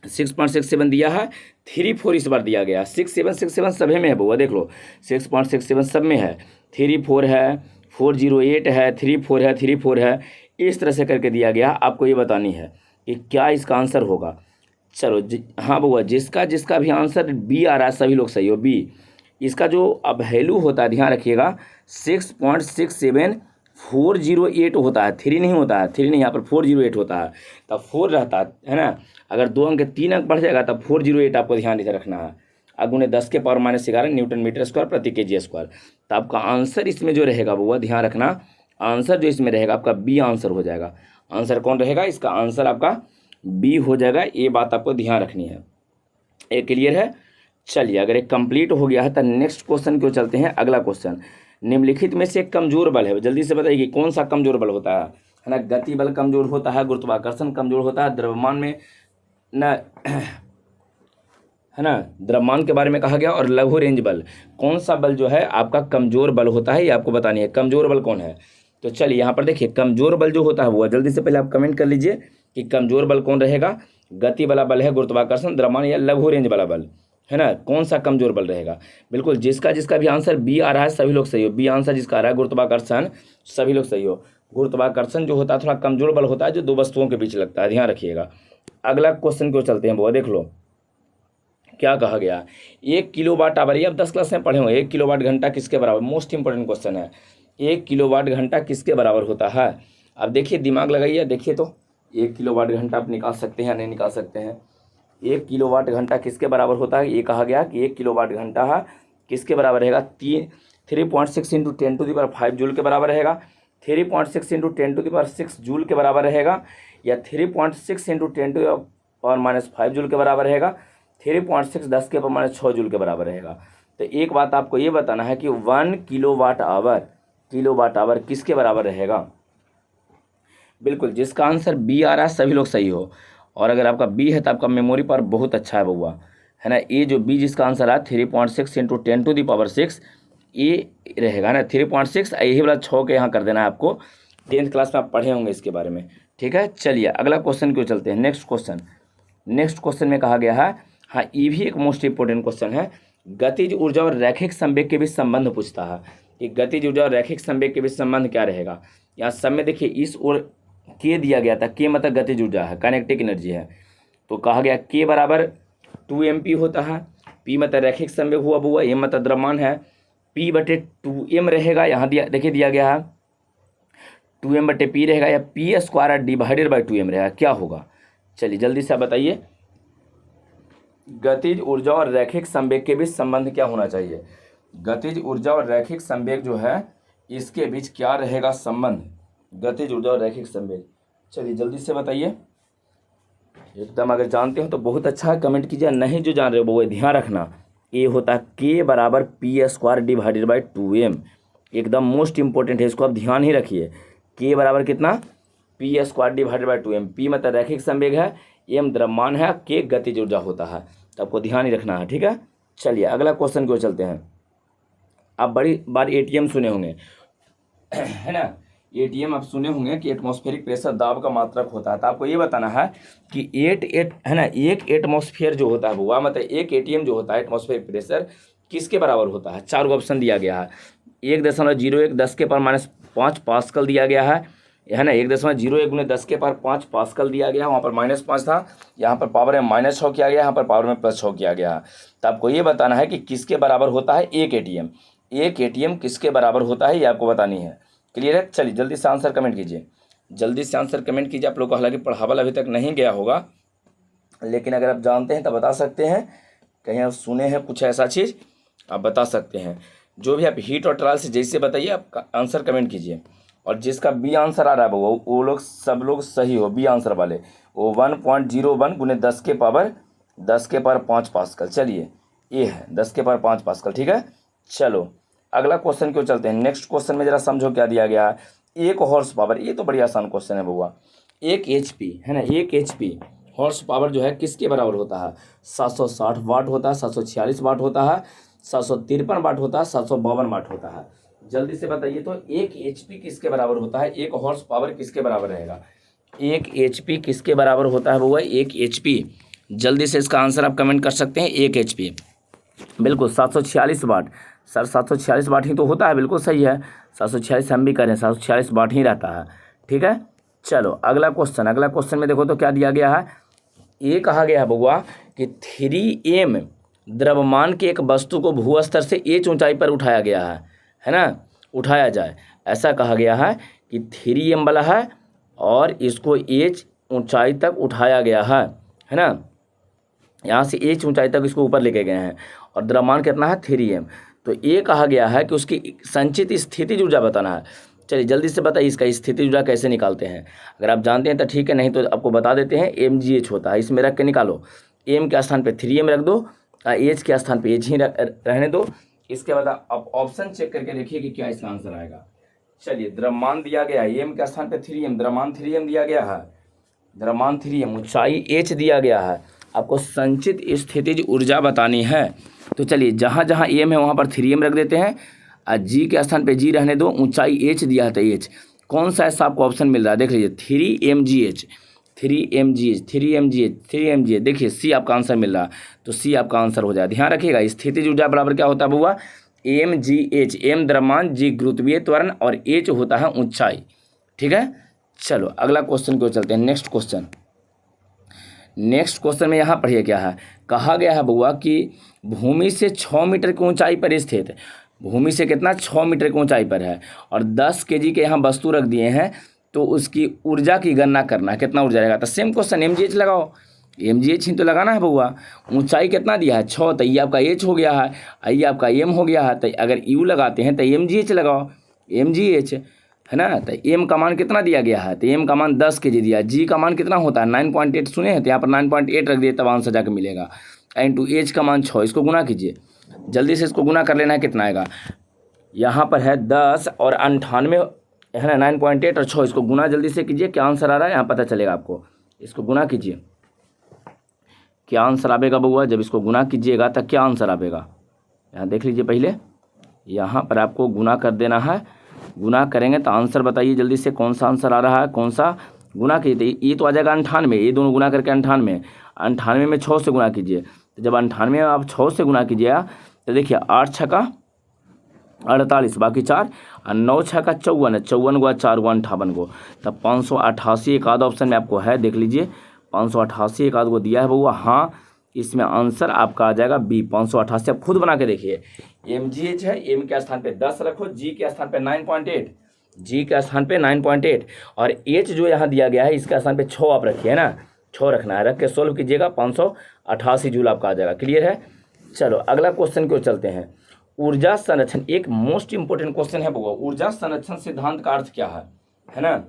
6.67 दिया है, 34 इस बार दिया गया। 6767 सभी में है बउआ, देख लो 6.67 सब में है, 34 है, 408 है, 34 है, 34 है, इस तरह से करके दिया गया। आपको ये बतानी है कि क्या इसका आंसर होगा। चलो हाँ बउआ, जिसका भी आंसर बी आ रहा है सभी लोग सही हो, बी। इसका जो अब वैल्यू होता है ध्यान रखिएगा, 408 होता है, 3 नहीं होता है, 3 नहीं, यहाँ पर 408 होता है, तब 4 रहता है ना। अगर 2 अंक 3 अंक बढ़ जाएगा तब 408 आपको ध्यान इधर रखना है। अब गुने 10 के पावर -11 न्यूटन मीटर स्क्वायर प्रति kg स्क्वायर। तो आपका आंसर इसमें जो रहेगा वो ध्यान रखना, आंसर जो इसमें रहेगा आपका बी आंसर हो जाएगा। आंसर कौन रहेगा? इसका आंसर आपका बी हो जाएगा। ये बात आपको ध्यान रखनी है। ये क्लियर है? चलिए, अगर एक कंप्लीट हो गया है तो नेक्स्ट क्वेश्चन क्यों चलते हैं। अगला क्वेश्चन, निम्नलिखित में से एक कमजोर बल है, जल्दी से बताइए कि कौन सा कमजोर बल होता है ना। गति बल कमजोर होता है, गुरुत्वाकर्षण कमजोर होता है, द्रव्यमान में ना है ना, द्रव्यमान के बारे में कहा गया, और लघु रेंज बल। कौन सा बल जो है आपका कमजोर बल होता है, ये आपको बतानी है। कमजोर बल कौन है? तो चलिए यहाँ पर देखिए, कमजोर बल जो होता है वो, जल्दी से पहले आप कमेंट कर लीजिए कि कमजोर बल कौन रहेगा। गति वाला बल है, गुरुत्वाकर्षण, द्रव्यमान या लघु रेंज वाला बल, है ना। कौन सा कमजोर बल रहेगा? बिल्कुल, जिसका भी आंसर बी आ रहा है सभी लोग सही हो। बी आंसर जिसका आ रहा है गुरुत्वाकर्षण, सभी लोग सही हो। गुरुत्वाकर्षण जो होता है थोड़ा कमजोर बल होता है, जो दो वस्तुओं के बीच लगता है, ध्यान रखिएगा। अगला क्वेश्चन क्यों चलते हैं वो देख लो क्या कहा गया। 1 किलोवाट आवर, ये अब 10 क्लास में पढ़े होंगे। 1 किलोवाट घंटा किसके बराबर? मोस्ट इंपोर्टेंट क्वेश्चन है। 1 किलोवाट घंटा किसके बराबर होता है? अब देखिए, दिमाग लगाइए, देखिए तो 1 किलोवाट घंटा आप निकाल सकते हैं या नहीं निकाल सकते हैं। 1 किलोवाट घंटा किसके बराबर होता है? ये कहा गया कि 1 किलोवाट घंटा है किसके बराबर रहेगा? 3.6 इंटू 10⁵ जूल के बराबर रहेगा, 3.6 इंटू 10⁶ जूल के बराबर रहेगा, या 3.6 इंटू 10⁻⁵ जूल के बराबर रहेगा, 3.6 10 के पावर -6 जूल के बराबर रहेगा। तो एक बात आपको ये बताना है कि 1 किलोवाट आवर किसके बराबर रहेगा? बिल्कुल, जिसका आंसर बी आ रहा है सभी लोग सही हो। और अगर आपका बी है तो आपका मेमोरी पावर बहुत अच्छा है बउआ, है ना। ये जो बी जिसका आंसर है 3.6 इंटू 10⁶ ये रहेगा ना 3.6, यही वाला 6 के यहाँ कर देना है आपको। 10th क्लास में आप पढ़े होंगे इसके बारे में, ठीक है। चलिए अगला क्वेश्चन क्यों चलते हैं। नेक्स्ट क्वेश्चन में कहा गया है, हाँ ये भी एक मोस्ट इंपोर्टेंट क्वेश्चन है। गतिज ऊर्जा और रैखिक संवेग के बीच संबंध पूछता है कि गतिज ऊर्जा और रैखिक संवेग के बीच संबंध क्या रहेगा। यहाँ सब में देखिए, इस ओर के दिया गया था, के मतलब गतिज ऊर्जा है, काइनेटिक एनर्जी है। तो कहा गया के बराबर 2mp होता है, पी मतलब रैखिक संवेग हुआ बुआ, एम मतलब द्रव्यमान है, p/2m रहेगा। यहाँ दिया गया है 2m/p रहेगा, या p² डिवाइडेड बाई 2m रहेगा। क्या होगा? चलिए जल्दी से आप बताइए, गतिज ऊर्जा और रैखिक संवेग के बीच संबंध क्या होना चाहिए। गतिज ऊर्जा और रैखिक संवेग जो है इसके बीच क्या रहेगा संबंध, गतिज ऊर्जा और रैखिक संवेग। चलिए जल्दी से बताइए, एकदम अगर जानते हो तो बहुत अच्छा है, कमेंट कीजिए। नहीं जो जान रहे हो वो ध्यान रखना, ये होता है के बराबर p² डिवाइडेड बाई 2m। एकदम मोस्ट इंपोर्टेंट है, इसको आप ध्यान ही रखिए। के बराबर कितना? p² divided by 2m। p मतलब रैखिक संवेग है, m द्रव्यमान है, के गतिज ऊर्जा होता है, तो आपको ध्यान ही रखना है, ठीक है। चलिए अगला क्वेश्चन को चलते हैं। आप बड़ी बार एटीएम सुने होंगे, है ना। एटीएम आप सुने होंगे कि एटमॉस्फेरिक प्रेशर दाब का मात्रक होता है। तो आपको ये बताना है कि 8 है ना, एक एटमॉस्फेयर जो होता है वो मतलब एक एटीएम जो होता है एटमॉस्फेरिक प्रेशर किसके बराबर होता है। 4 ऑप्शन दिया गया है। 1.01 10 के पावर -5 पास्कल दिया गया है ना। 1.01 गुने 10 के पावर 5 पास्कल दिया गया, वहाँ पर -5 था, यहाँ पर पावर में -6 किया गया, यहाँ पर पावर में +6 किया गया। तो आपको ये बताना है कि किसके बराबर होता है एक एटीएम किसके बराबर होता है, ये आपको बतानी है। क्लियर है? चलिए जल्दी से आंसर कमेंट कीजिए, आप लोग को हालांकि पढ़ावल अभी तक नहीं गया होगा, लेकिन अगर आप जानते हैं तो बता सकते हैं, कहीं आप सुने हैं कुछ ऐसा चीज़ आप बता सकते हैं। जो भी आप हीट और ट्रायल से जैसे बताइए, आप आंसर कमेंट कीजिए। और जिसका बी आंसर आ रहा है वो लोग सब लोग सही हो, बी आंसर वाले, वो 1.01 गुने 10 के पावर 5 पास्कल। चलिए ये है 10 के पावर 5 पास्कल, ठीक है। चलो अगला क्वेश्चन क्यों चलते हैं। नेक्स्ट क्वेश्चन में जरा समझो क्या दिया गया है। 1 हॉर्स पावर, ये तो बड़ी आसान क्वेश्चन है बउआ। 1 HP है ना, 1 HP हॉर्स पावर जो है किसके बराबर होता है। 760 वाट होता है, 746 वाट होता है, 753 वाट होता है, 752 वाट होता है। जल्दी से बताइए तो 1 HP किसके बराबर होता है, 1 हॉर्स पावर किसके बराबर रहेगा। 1 HP किसके बराबर होता है बउआ, 1 HP। जल्दी से इसका आंसर आप कमेंट कर सकते हैं। 1 HP बिल्कुल 746 वाट। सर 746 वाट ही तो होता है, बिल्कुल सही है। 746 हम भी करें, 746 वाट ही रहता है, ठीक है। चलो अगला क्वेश्चन में देखो तो क्या दिया गया है। ये कहा गया है बउआ कि 3m द्रव्यमान के एक वस्तु को भूस्तर से h ऊंचाई पर उठाया गया है ना, उठाया जाए ऐसा कहा गया है कि 3m वाला है और इसको h ऊंचाई तक उठाया गया है ना, यहाँ से h ऊंचाई तक इसको ऊपर लेके गए हैं और द्रव्यमान कितना है 3m। तो ये कहा गया है कि उसकी संचित स्थितिज ऊर्जा बताना है। चलिए जल्दी से बताइए इसका स्थितिज ऊर्जा कैसे निकालते हैं। अगर आप जानते हैं तो ठीक है, नहीं तो आपको बता देते हैं। mgh होता है, इसमें रख के निकालो। m के स्थान पे 3m रख दो, h के स्थान पे h ही रहने दो। इसके बाद आप ऑप्शन चेक करके देखिए कि क्या इसका आंसर आएगा। चलिए द्रव्यमान दिया गया है m के स्थान पे 3m, द्रव्यमान 3m दिया गया है, द्रव्यमान 3m, ऊंचाई h दिया गया है। आपको संचित स्थितिज ऊर्जा बतानी है। तो चलिए जहाँ जहाँ m है वहाँ पर 3m रख देते हैं और g के स्थान पे g रहने दो, ऊंचाई h दिया है तो h। कौन सा ऐसा आपको ऑप्शन मिल रहा है, देख लीजिए 3mgh, 3mgh, 3mgh, 3mgh, देखिए सी आपका आंसर मिल रहा है। तो सी आपका आंसर हो जाए। ध्यान रखिएगा स्थितिज ऊर्जा बराबर क्या होता है बुआ, mgh, m द्रव्यमान, g गुरुत्वीय त्वरण और h होता है ऊंचाई। ठीक है, चलो अगला क्वेश्चन को चलते हैं। नेक्स्ट क्वेश्चन में यहाँ पढ़िए क्या है। कहा गया है बुआ कि भूमि से 6 मीटर की ऊंचाई पर स्थित, भूमि से कितना 6 मीटर की ऊंचाई पर है और 10 kg के यहाँ वस्तु रख दिए हैं, तो उसकी ऊर्जा की गणना करना है, कितना ऊर्जा रहेगा। तो सेम क्वेश्चन mgh लगाओ, mgh ही तो लगाना है बुआ। ऊंचाई कितना दिया है 6, तो ये आपका h हो गया है, ये आपका m हो गया है। तो अगर u लगाते हैं तो mgh लगाओ, mgh है ना। तो m का मान कितना दिया गया है, तो m का मान 10 kg दिया है। g का मान कितना होता है 9.8 सुने हैं, तो यहाँ पर 9.8 रख दिए, तब आंसर जाकर मिलेगा। इंटू h का मान 6, इसको गुना कीजिए, जल्दी से इसको गुना कर लेना है, कितना आएगा। यहाँ पर है 10 और 98 है ना, 9.8 और 6, इसको गुना जल्दी से कीजिए, क्या आंसर आ रहा है यहाँ पता चलेगा आपको। इसको गुना कीजिए, क्या आंसर आएगा बउआ। जब इसको गुना कीजिएगा तो क्या आंसर आएगा, यहाँ देख लीजिए। पहले यहाँ पर आपको गुना कर देना है, गुना करेंगे तो आंसर बताइए जल्दी से, कौन सा आंसर आ रहा है, कौन सा गुना कीजिए। ये तो आ जाएगा 98, ये दोनों गुना करके 98, 98 में 6 से गुना कीजिए। तो जब 98 में आप 6 से गुना कीजिएगा तो देखिए 8 छक्का 48, बाकी 4 और 9 छक्का 54, 54 गुआ 4 गुआ 58 गो, तब 588 एक आध ऑप्शन में आपको है, देख लीजिए 588 एक आध गो दिया है बउआ। हाँ, इसमें आंसर आपका आ जाएगा बी 588। आप खुद बना के देखिए। mgh है, m के स्थान पे 10 रखो, g के स्थान पे 9.8, g के स्थान पे 9.8 और h जो यहाँ दिया गया है इसके स्थान पे 6 आप रखिए ना, 6 रखना है, रख के सोल्व कीजिएगा, 588 जूल आपका आ जाएगा। क्लियर है। चलो अगला क्वेश्चन को चलते हैं। ऊर्जा संरक्षण, एक मोस्ट इंपोर्टेंट क्वेश्चन है बउआ। ऊर्जा संरक्षण सिद्धांत का अर्थ क्या है ना,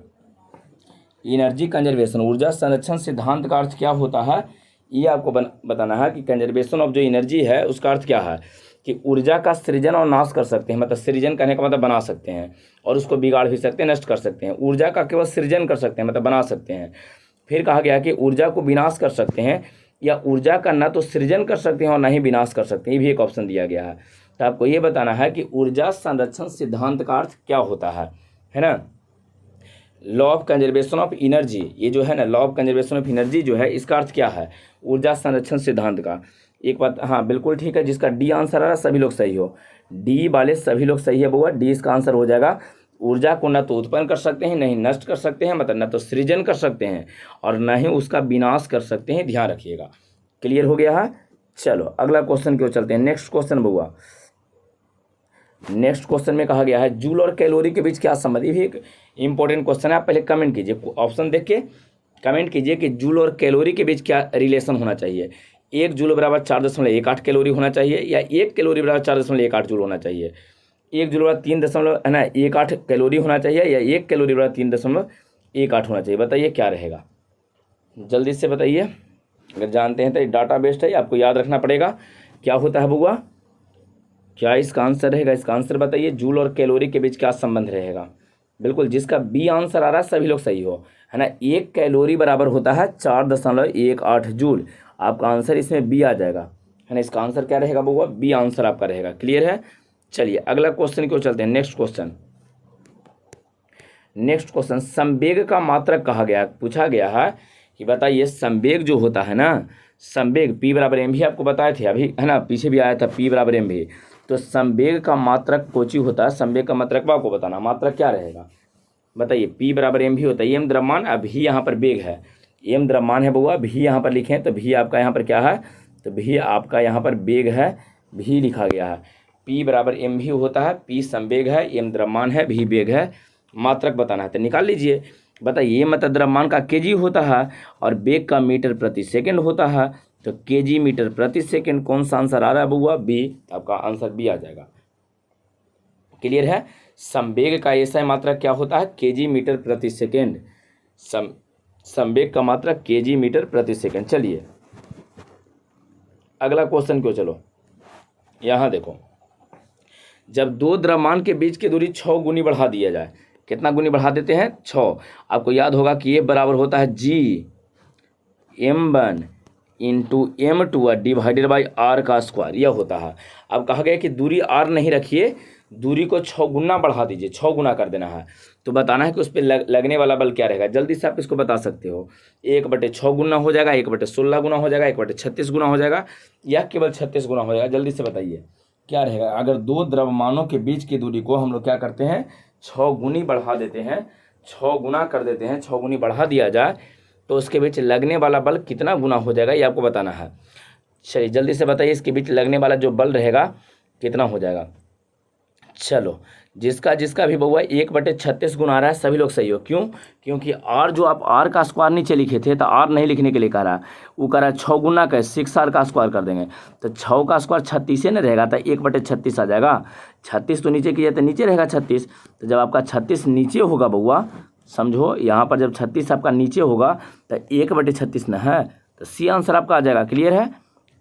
एनर्जी कंजर्वेशन। ऊर्जा संरक्षण सिद्धांत का अर्थ क्या होता है, ये आपको बताना है कि कंजर्वेशन ऑफ जो एनर्जी है उसका अर्थ क्या है, कि ऊर्जा का सृजन और नाश कर सकते हैं। मतलब सृजन करने का मतलब बना सकते हैं, और उसको बिगाड़ भी सकते हैं, नष्ट कर सकते हैं। ऊर्जा का केवल सृजन कर सकते हैं, मतलब बना सकते हैं। फिर कहा गया कि ऊर्जा को विनाश कर सकते हैं, या ऊर्जा का ना तो सृजन कर सकते हैं और ना ही विनाश कर सकते हैं, ये भी एक ऑप्शन दिया गया है। तो आपको ये बताना है कि ऊर्जा संरक्षण सिद्धांत का अर्थ क्या होता है ना। Law of conservation of energy, ये जो है ना law of conservation of energy जो है, इसका अर्थ क्या है ऊर्जा संरक्षण सिद्धांत का। एक बात, हाँ बिल्कुल ठीक है, जिसका डी आंसर आ रहा है सभी लोग सही हो, डी वाले सभी लोग सही है बुआ, डी इसका आंसर हो जाएगा। ऊर्जा को न तो उत्पन्न कर सकते हैं, नहीं नष्ट कर सकते हैं, मतलब न तो सृजन कर सकते हैं और न ही उसका विनाश कर सकते हैं, ध्यान रखिएगा। क्लियर हो गया है। चलो अगला क्वेश्चन क्यों चलते हैं। नेक्स्ट क्वेश्चन बुआ, नेक्स्ट क्वेश्चन में कहा गया है जूल और कैलोरी के बीच क्या संबंध। ये भी एक इंपॉर्टेंट क्वेश्चन है। आप पहले कमेंट कीजिए, ऑप्शन देख के कमेंट कीजिए कि जूल और कैलोरी के बीच क्या रिलेशन होना चाहिए। 1 जूल बराबर 4.18 कैलोरी होना चाहिए, या 1 कैलोरी बराबर 4.18 जूल होना चाहिए। 1 जूल बराबर 3.18 कैलोरी होना चाहिए, या 1 कैलोरी बराबर 3.18 होना चाहिए। बताइए क्या रहेगा, जल्दी से बताइए। अगर जानते हैं तो डाटा बेस्ड है, आपको याद रखना पड़ेगा क्या होता है बुआ, क्या इसका आंसर रहेगा। इसका आंसर बताइए, जूल और कैलोरी के बीच क्या संबंध रहेगा। बिल्कुल, जिसका बी आंसर आ रहा है सभी लोग सही हो, है ना। 1 कैलोरी बराबर होता है 4.18 जूल। आपका आंसर इसमें बी आ जाएगा, है ना। इसका आंसर क्या रहेगा बउआ, बी आंसर आपका रहेगा। क्लियर है। चलिए अगला क्वेश्चन क्यों चलते हैं। नेक्स्ट क्वेश्चन संवेग का मात्रक कहा गया, पूछा गया है कि बताइए संवेग जो होता है ना, संवेग P बराबर एम भी आपको बताए थे अभी, है ना, पीछे भी आया था P बराबर एम भी। तो संवेग का मात्रक कोची होता है, संवेग का मात्रक आपको बताना, मात्रक क्या रहेगा बताइए। P बराबर एम भी होता है, एम द्रव्यमान, अभी यहाँ पर वेग है, एम द्रव्यमान है बउआ, भी यहाँ पर लिखें तो भी आपका यहाँ पर क्या है, तो भी आपका यहाँ पर वेग है, भी लिखा गया है। P बराबर m भी होता है। P संवेग है, m द्रव्यमान है, v वेग है। मात्रक बताना है तो निकाल लीजिए। बताइए, ये मतलब द्रव्यमान का केजी होता है और वेग का मीटर प्रति सेकंड होता है। तो केजी मीटर प्रति सेकंड कौन सा आंसर आ रहा है बउआ? बी। आपका आंसर बी आ जाएगा। क्लियर है? संवेग का ऐसा मात्रक क्या होता है? केजी मीटर प्रति सेकंड। संवेग का मात्रक केजी मीटर प्रति सेकंड। चलिए अगला क्वेश्चन क्यों, चलो यहाँ देखो, जब दो द्रव्यमान के बीच की दूरी 6 गुनी बढ़ा दिया जाए, कितना गुनी बढ़ा देते हैं? 6। आपको याद होगा कि ये बराबर होता है जी m1 into m2 divided by r का स्क्वायर, यह होता है। अब कहा गया कि दूरी r नहीं रखिए, दूरी को 6 गुना बढ़ा दीजिए, 6 गुना कर देना है। तो बताना है कि उस पर लगने वाला बल क्या रहेगा। जल्दी से आप इसको बता सकते हो। 1/6 गुना हो जाएगा, 1/16 गुना हो जाएगा, 1/36 गुना हो जाएगा, या केवल 36 गुना हो जाएगा। जल्दी से बताइए क्या रहेगा। अगर दो द्रव्यमानों के बीच की दूरी को हम लोग क्या करते हैं? 6 गुनी बढ़ा देते हैं, 6 गुना कर देते हैं, 6 गुनी बढ़ा दिया जाए तो उसके बीच लगने वाला बल कितना गुना हो जाएगा, ये आपको बताना है। चलिए जल्दी से बताइए, इसके बीच लगने वाला जो बल रहेगा कितना हो जाएगा। चलो जिसका जिसका भी बउआ 1/36 गुना आ रहा है सभी लोग सही हो। क्यों? क्योंकि आर जो आप आर का स्क्वायर नीचे लिखे थे तो आर नहीं लिखने के लिए कह रहा है, वो कह रहा है 6 गुना का 6r का स्क्वायर कर देंगे तो 6 का स्क्वायर 36 न रहेगा तो 1/36 आ जाएगा। 36 तो नीचे किया तो नीचे रहेगा 36। तो जब आपका 36 नीचे होगा बउआ, समझो यहाँ पर जब 36 आपका नीचे होगा तो 1/36 न है, तो सी आंसर आपका आ जाएगा। क्लियर है?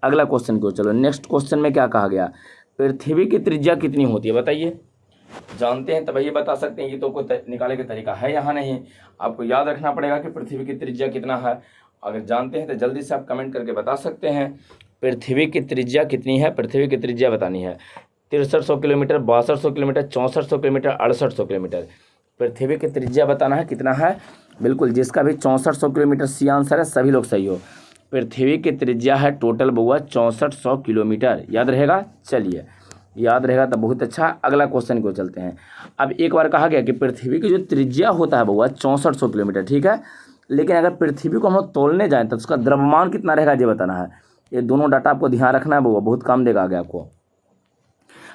अगला क्वेश्चन को चलो। नेक्स्ट क्वेश्चन में क्या कहा गया? पृथ्वी की त्रिज्या कितनी होती है बताइए। जानते हैं तब ये बता सकते हैं, ये तो कोई निकाले का तरीका है यहाँ नहीं। आपको याद रखना पड़ेगा कि पृथ्वी की त्रिज्या कितना है। अगर जानते हैं तो जल्दी से आप कमेंट करके बता सकते हैं। पृथ्वी की त्रिज्या कितनी है? पृथ्वी की त्रिज्या बतानी है। 6300 किलोमीटर, 6200 किलोमीटर, 6400 किलोमीटर, 6800 किलोमीटर। पृथ्वी की त्रिज्या बताना है कितना है। बिल्कुल, जिसका भी 6400 किलोमीटर सी आंसर है सभी लोग सही हो। पृथ्वी की त्रिज्या है टोटल बउआ 6400 किलोमीटर। याद रहेगा? चलिए याद रहेगा तो बहुत अच्छा। अगला क्वेश्चन को चलते हैं। अब एक बार कहा गया कि पृथ्वी की जो त्रिज्या होता है बउआ 6400 किलोमीटर, ठीक है। लेकिन अगर पृथ्वी को हम लोग तोलने जाएँ तो उसका द्रव्यमान कितना रहेगा ये बताना है। ये दोनों डाटा आपको ध्यान रखना है बउआ, बहुत काम देगा आगे आपको।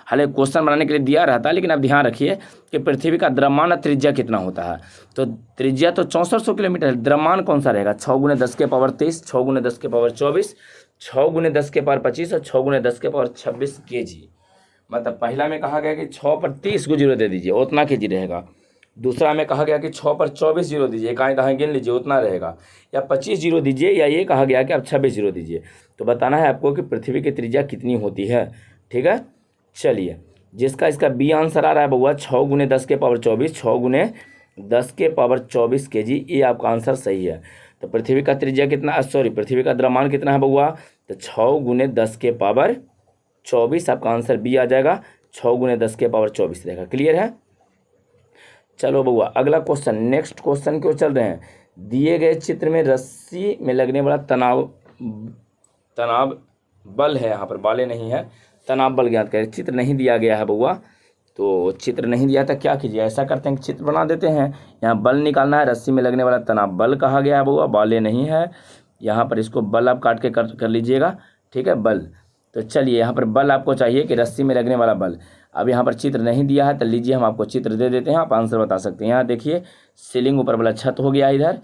हालांकि क्वेश्चन बनाने के लिए दिया रहता है, लेकिन आप ध्यान रखिए कि पृथ्वी का द्रव्यमान त्रिज्या कितना होता है। तो त्रिज्या तो 6400 किलोमीटर है, द्रव्यमान कौन सा रहेगा? 6 × 10 की पावर 23, 6 × 10 की पावर 24, 6 × 10 की पावर 25 और 6 × 10 की पावर 26 kg। मतलब पहला में कहा गया कि 6 पर 30 को जीरो दे दीजिए, उतना kg रहेगा। दूसरा में कहा गया कि 6 पर 24 जीरो दीजिए, इकाई दहाई गिन लीजिए, उतना रहेगा। या 25 जीरो दीजिए, या ये कहा गया कि आप 26 जीरो दीजिए। तो बताना है आपको कि पृथ्वी की त्रिज्या कितनी होती है। ठीक है, चलिए जिसका इसका बी आंसर आ रहा है बउआ 6 × 10 की पावर 24, 6 × 10 की पावर 24 kg, ये आपका आंसर सही है। तो पृथ्वी का त्रिज्या कितना, सॉरी पृथ्वी का द्रव्यमान कितना है बउआ? तो 6 × 10 की पावर 24, आपका आंसर बी आ जाएगा। 6 × 10 की पावर 24 रहेगा। क्लियर है? चलो बउआ अगला क्वेश्चन, नेक्स्ट क्वेश्चन क्यों चल रहे हैं। दिए गए चित्र में रस्सी में लगने वाला तनाव बल है, यहाँ पर बाले नहीं है, तनाव बल ज्ञात करें। चित्र नहीं दिया गया है बउआ, तो चित्र नहीं दिया था, क्या कीजिए ऐसा करते हैं कि चित्र बना देते हैं। यहाँ बल निकालना है, रस्सी में लगने वाला तनाव बल कहा गया है बउआ, बाले नहीं है। यहाँ पर इसको बल आप काट के कर लीजिएगा, ठीक है, बल। तो चलिए यहाँ पर बल आपको चाहिए कि रस्सी में लगने वाला बल। अब यहाँ पर चित्र नहीं दिया है तो लीजिए हम आपको चित्र दे देते हैं, आप आंसर बता सकते हैं। यहाँ देखिए सीलिंग ऊपर वाला छत हो गया, इधर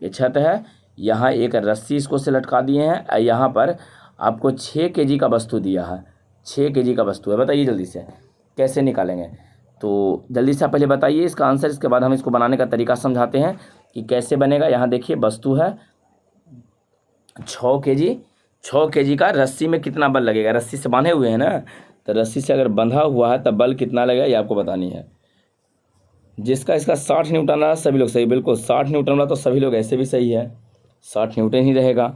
ये छत है, यहाँ एक रस्सी इसको से लटका दिए हैं, यहाँ पर आपको 6 kg का वस्तु दिया है, 6 kg का वस्तु है। बताइए जल्दी से कैसे निकालेंगे। तो जल्दी से आप पहले बताइए इसका आंसर, इसके बाद हम इसको बनाने का तरीका समझाते हैं कि कैसे बनेगा। यहाँ देखिए वस्तु है 6 kg, 6 kg का रस्सी में कितना बल लगेगा। रस्सी से बांधे हुए हैं ना, तो रस्सी से अगर बंधा हुआ है तब बल कितना लगेगा ये आपको बतानी है। जिसका इसका 60 न्यूटन रहा सभी लोग सही, बिल्कुल 60 न्यूटन रहा तो सभी लोग ऐसे भी सही है, 60 न्यूटन ही रहेगा,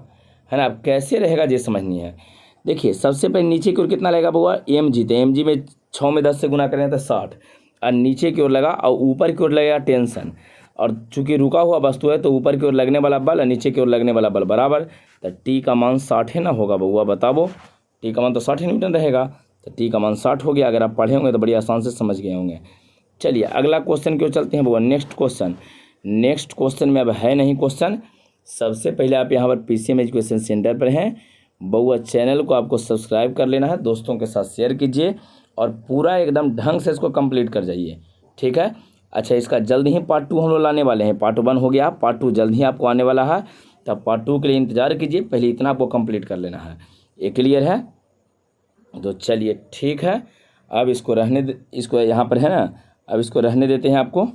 है ना। अब कैसे रहेगा ये समझनी है। देखिए सबसे पहले नीचे की ओर कितना लगेगा बउआ, mg, तो mg में 6 में 10 से गुना करें तो 60, और नीचे की ओर लगा और ऊपर की ओर लगेगा टेंशन। और चूंकि रुका हुआ वस्तु है तो ऊपर की ओर लगने वाला बल और नीचे की ओर लगने वाला बल बराबर, तो टी का मान 60 है ना होगा बउआ, बताओ। टी का मान तो 60 न्यूटन रहेगा, तो टी का मान 60 हो गया। अगर आप पढ़े होंगे तो बड़ी आसान से समझ गए होंगे। चलिए अगला क्वेश्चन क्यों चलते हैं बउआ, नेक्स्ट क्वेश्चन। नेक्स्ट क्वेश्चन में अब है नहीं क्वेश्चन। सबसे पहले आप यहाँ पर PCM एजुकेशन सेंटर पर हैं बउआ, चैनल को आपको सब्सक्राइब कर लेना है, दोस्तों के साथ शेयर कीजिए और पूरा एकदम ढंग से इसको कंप्लीट कर जाइए, ठीक है। अच्छा, इसका जल्द ही पार्ट 2 हम लोग लाने वाले हैं। पार्ट 1 हो गया, पार्ट 2 जल्द ही आपको आने वाला है, तब पार्ट 2 के लिए इंतज़ार कीजिए। पहले इतना आपको कंप्लीट कर लेना है। ये क्लियर है? तो चलिए ठीक है, अब इसको रहने इसको यहाँ पर है ना, अब इसको रहने देते हैं आपको।